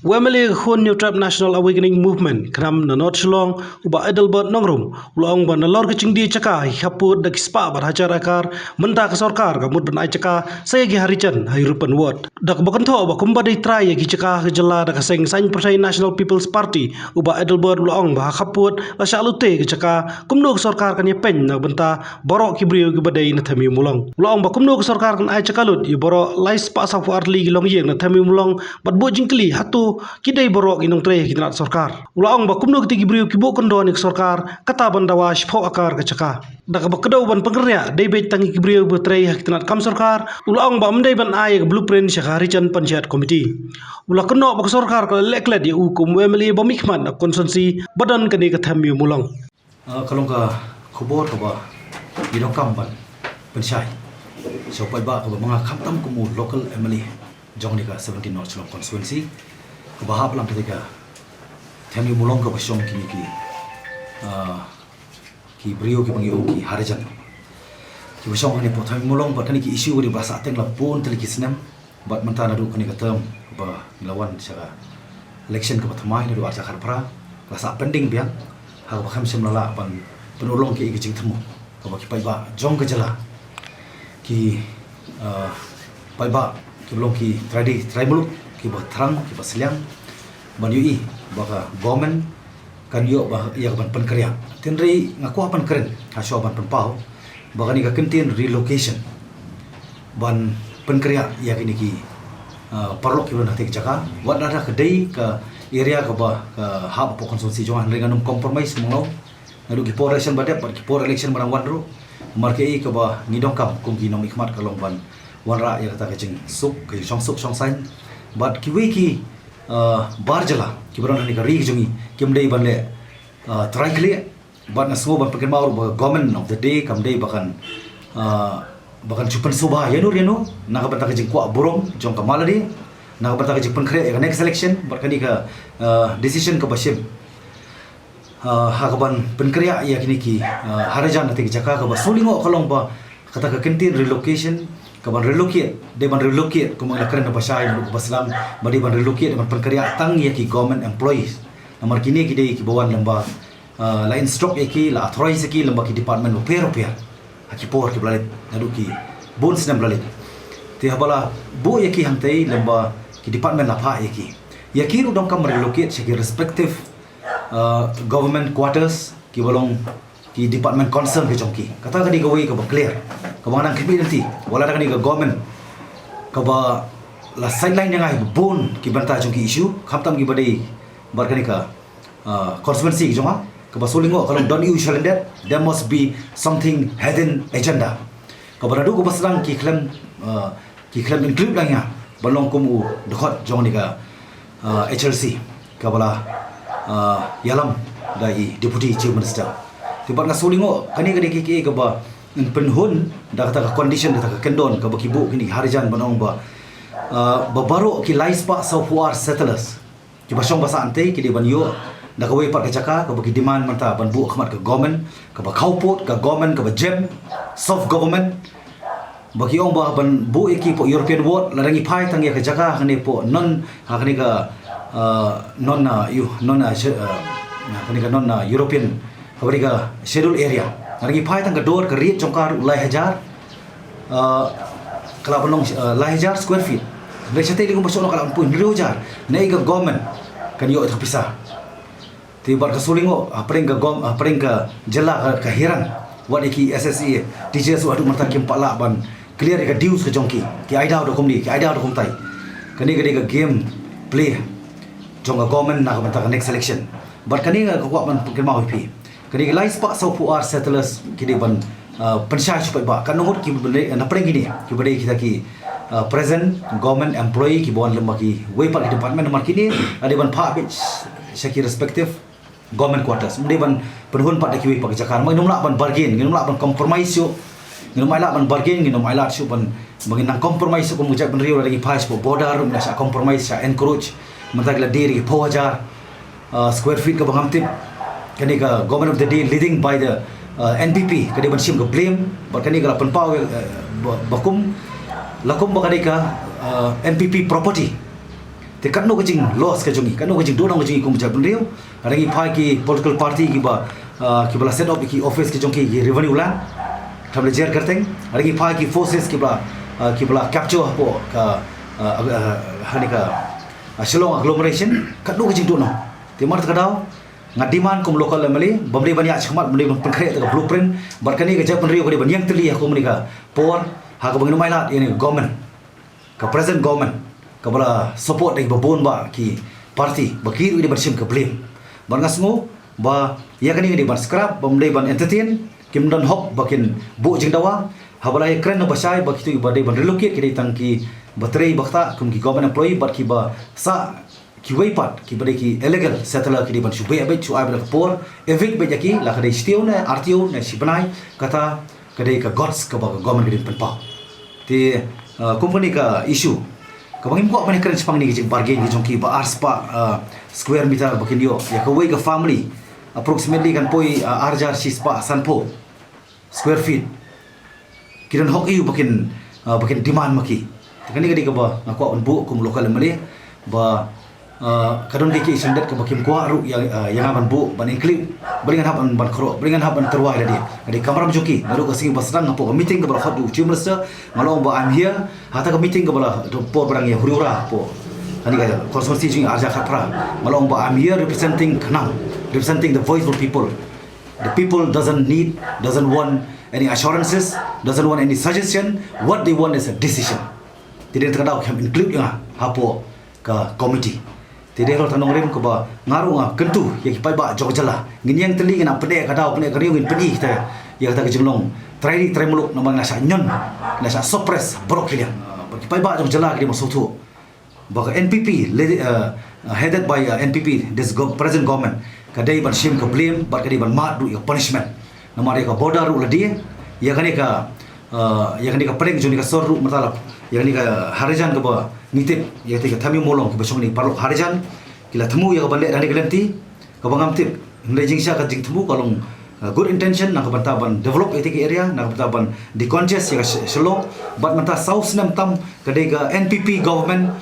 Wemeli Hun New Tribe National Awakening Movement kram na not shlong uba Edelbert nongrum ulong ban lor kecing di caka hapud dak spa bar hajar akar menta ke sorkar kamut ban ai caka saya gi harican hai rupan wot dak bakan tho ba kumba dei try gi caka jela dak seng sain persai National People's Party uba Edelbert ulong ba hapud la shalute gi caka kumno ke sorkar kan ye pen na benta borok ki brio gi badai na thami mulong ulong ba kumno ke sorkar kan ai caka lut i borok lais pa sa fu arli gi long yeng na thami mulong bat bo jingkli hatu kidai borok inong tre kinat sorkar ulaong ba kumno kiti gibriu kibo kondo ni sorkar kata bandawa shpho akar kacaka dak ba kedo ban pengernya dei bet tangi gibriu bu tre kinat kam sorkar ulaong ba mdei ban ay blueprint syahari chan panchayat committee ula kono ba sorkar ka leklet ya ukum wemeli ba mikman konsumsi badan kani ka thami mulong kalong ka khobor ka ba gidong kam ban panchayat so pai ba ka ba mga khamtam kumu local emily jong ni ka 17 North Chlong constituency kebahap lam ketika themi mulong ke basyong ki brio ki pangi ki harijan ki basyong ni po themi mulong bat kani ki issue di bahasa teng la pun teli ki sinem bat mentana du kani ka term ba lawan cara election ke pertama ni du aja kharpra bahasa pending biang ha ba kham sim lala ban penulong ki jing temu ka ba ki pai ba jong ke jela ki pai ba ki belum ki try muluk ki ba thrang ki ba seliang ban yui baka government kan yo ba ya ban pen kerja tinri ngaku apan keren ha sho ban pen pau baka ni ka kentin relocation ban pen kerja ya kini ki parlok ki ban hati jaka wat ada kedai ka area ka ba ha po konsumsi joan renganum compromise mongau ngadu ki por election badep ki por election barang wadro markei ka ba ngidong kam kum ki nom ikmat ka long ban wanra ya kata kecing sup ke song sain but kiwi ki barjala kibaran ni kari jungi kimdei banle try clear but na semua ban pakai mau government of the day kamdei bahkan cupan subah ya nur nak banta kecing kuat burung jong kamaladi nak banta kecing penkre next election berkani ka decision ke basim hakaban penkrea ya kini ki harajan nanti jaka ka basulingo kalong ba kata ka kentin relocation kaban relocate de ban relocate kuma la keren pasai nu baslam badi ban relocate ban penkarya tang ya ki government employees namar kini ki de ki bawan lamba la instruct ki la authorize ki lamba ki department repair haki por ki blalit nadu ki bon sinam blalit ti habala bo ya ki hantai lamba ki department la pha ya ki ru dong kam relocate ki respective government quarters ki bolong ki department concern ke jongki kata kani gawi ka clear ka bang nang kipi nanti wala kani ka government ka ba la sideline yang ai bon ki banta jongki issue khamtam ki badai bar kani ka constituency ki jonga ka ba solingo kalau don't you shall that there must be something hidden agenda ka baradu ko baslang ki claim include langya balong kumu dekhot jong ni ka HLC ka bala yalam dai deputy chief minister tiba na sulingo kani ke ba penhun dah kata condition dah kata kendon ka bakibu kini harijan banong ba babaro ki laispa so for settlers ki basong basa ante ki di banyo dah kawai pak kacaka ka bagi demand manta ban bu khmat ka government ka ba khaupot ka government ka ba gem soft government bagi ong ba ban bu iki po European world larangi phai tang ya kacaka kani po non kani ka non European kabarika schedule area lagi pai tang dor ke rit jongkar ulai hajar kala belong lai hajar square feet mereka tadi ko masuk kala pun hajar nei ga government kan yo terpisah tiba ka sulingo apring ka jela ka hiran wat iki SSE DJ su adu marta kim pala ban clear ka dues ke jongki ki aida do kom ni ki aida do kom tai kani ka game play jong government na ka next election but kani ka ko ban pukil mau pi kini lai spa so puar settlers kini ban pensyai supaya ba kan nomor ki na pring gini ki badai kita ki present government employee ki bon lemba ki way pak department nomor kini ada ban pha bich syaki respective government quarters mde ban penhun pak ki way pak jakar mai nomla ban bargain nomla ban compromise yo nomai la ban bargain nomai la su ban bangin nang compromise ko mujak ban rio lagi phai po border na sa compromise sa encourage mentagla diri po hajar square feet ka bangam tip kani ka government of the day leading by the NPP kani ban sim ka blame ba kani ka lapan pau bakum lakum ba kani ka NPP property te kan no kajing loss ka jongi kan no kajing donong ka jongi kum ja brio ada ngi phai ki political party ki ba ki bala set up ki office ki jongi ki revenue lan thamle jer karteng ada ngi phai ki forces ki bala capture po ka hani ka Shillong agglomeration kan no kajing donong te mar kadau ngadiman kum lokal lemali bamri banyak chmat bamri penkre ta blueprint barkani ka ja penrio ko ban yang teli ko menika por ha ka bangin mailat ini government ka present government ka bala support dai babon ba ki party bakir di bersim ka blame ban ngasngo ba ya kani di ban scrap bamri ban entertain kim dan hok bakin bu jing dawa ha bala ekran no basai bakitu ba dai ban relocate ki tangki baterai bakta kum ki government employee ba ki ba sa ki weipat ki bade ki illegal settler ki di ban subay abet chu ai bala por evict be jaki la kadai stio na RTO na sibanai kata kadai ka gods ka ba government ki penpa ti company ka issue ka bangim ko apani kren spang ni ki bargain ki jongki ba arspa square meter bakin yo ya ka wei ka family approximately kan poi arjar sispa sanpo square feet kiran hok yu bakin demand maki kani kadi ka ba ngako on bu kum lokal mali ba kadon ki sendet ke bakim kuah ru yang aban bu ban include beringan haban ban khro beringan haban terwai jadi kamera joki baru ke sing basrang ngapo meeting ke bala khadu chief minister ngalong ba I'm here hata ke meeting ke bala po barang ya huriura po ani ka konsorsi jing arja khatra ngalong ba I'm here representing Khnam representing the voice of people. The people doesn't want any assurances, doesn't want any suggestion. What they want is a decision. Tidak terkadang kami include yang hapo ke committee. Tidak kalau tanong rem ke ba ngaru nga kentu yang kipai ba jog jala ngin yang teli ngina pede kadau pede kariu ngin pedi kita ya kata ke jenglong try muluk nama nasa nyon nasa suppress brok kilian kipai ba jog jala kidi masutu ba NPP headed by NPP this present government kadai ban shim ke blame ba kadai ban mat du ya punishment nama dia ka border ru ladi ya kani ka pereng joni ka sor ru matalap ya kani ka harijan ke ba nitip ya tika thami molong ke besong ni parlok harijan kila themu ya bande dani gelenti ka bangam tip ndai jingsha ka jing themu kalong good intention na ka bantaban develop tika area na ka bantaban di conscious ya selo but mata south nam tam kadai ka NPP government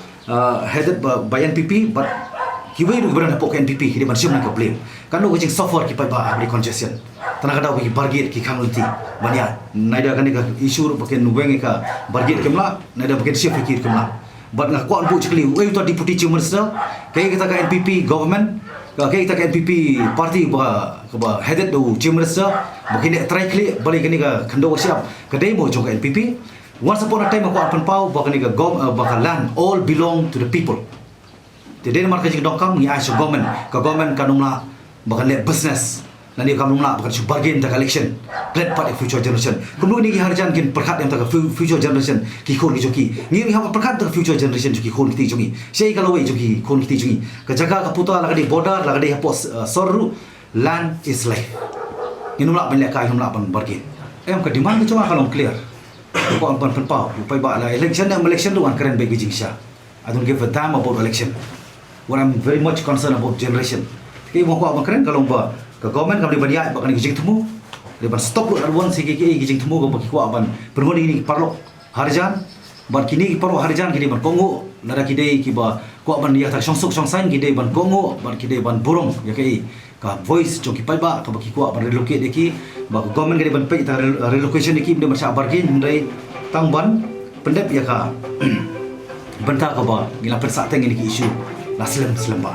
headed by NPP but hiwai ru beran pok NPP hidi ban sim na ka blame kan no jing suffer ki pa ba abri congestion tanah kada wi bargit ki khanguti bania naida kan ka issue paken nuweng ka bargit kemla naida paken chef fikir kemla but nga ko anbu chikli we to deputy chief minister kay kita ka NPP government kay kita ka NPP party ba headed do chief minister bakini try kli bali kini ka khando siap kadai mo jong NPP once upon a time ko apan pau bakani ka land all belong to the people jadi marka jing dongkam ngi aiso government kanungla bakan le business nani kanungla bakan su bargain ta election plan part future generation kumlu ni harjan kin perkhat yang ta future generation ki khon ki joki ni ha perkhat ta future generation joki khon ki joki sei kalau we joki khon ki joki ka jaga ka puta la di border la di pos sorru land is life inumla ban le kai humla ban bargain em ka demand ki cuma kalau clear ko an ban pau pai ba la election tu an keren bagi jingsha I don't give a damn about election. What I'm very much concerned about generation. Kaya mo ko abang keren kalau ba ka government kami baniya ba kani gijing temu. Lepas stop lo arwan sige gijing temu ko ko aban. Permoni ini parlo harjan ban kini parlo harjan kini ban Kongo lara kidai ki ba ko aban ya ta songsok songsan kidai ban Kongo ban kidai ban burung ya kai ka voice jong ki pai ba ka ba ki ko aban relocate deki ba government kidai ban pai ta relocation deki benda macam bargain dai tang ban pendep ya ka bentar ka ba ngila persa teng ini ki isu la selam ba